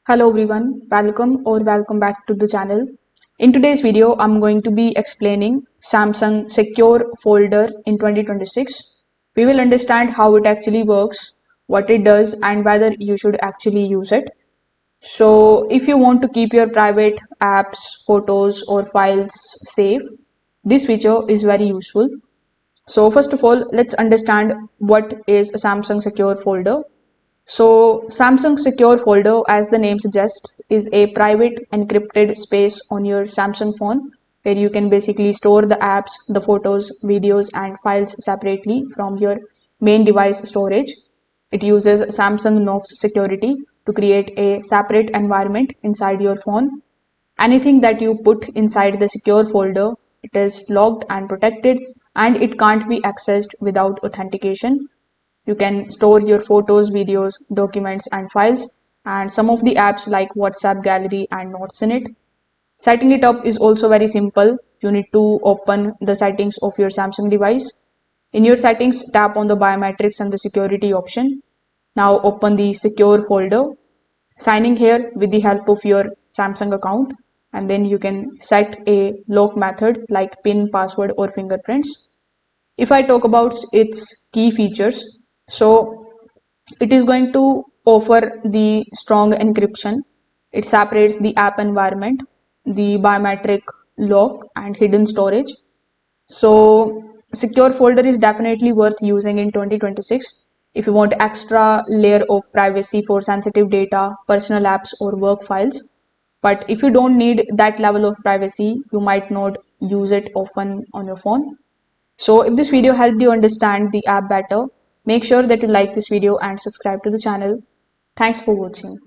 Hello everyone, welcome back to the channel. In today's video, I'm going to be explaining Samsung Secure Folder in 2026. We will understand how it actually works, what it does, and whether you should actually use it. So if you want to keep your private apps, photos, or files safe, this feature is very useful. So first of all, let's understand what is a Samsung Secure Folder. So Samsung Secure Folder, as the name suggests, is a private encrypted space on your Samsung phone where you can basically store the apps, the photos, videos, and files separately from your main device storage. It uses Samsung Knox security to create a separate environment inside your phone. Anything that you put inside the secure folder, it is logged and protected, and it can't be accessed without authentication. You can store your photos, videos, documents, and files, and some of the apps like WhatsApp Gallery and Notes in it. Setting it up is also very simple. You need to open the settings of your Samsung device. In your settings, tap on the biometrics and the security option. Now open the secure folder. Signing here with the help of your Samsung account, and then you can set a lock method like PIN, password, or fingerprints. If I talk about its key features, so it is going to offer the strong encryption. It separates the app environment, the biometric lock, and hidden storage. So secure folder is definitely worth using in 2026 if you want extra layer of privacy for sensitive data, personal apps, or work files. But if you don't need that level of privacy, you might not use it often on your phone. So if this video helped you understand the app better, make sure that you like this video and subscribe to the channel. Thanks for watching.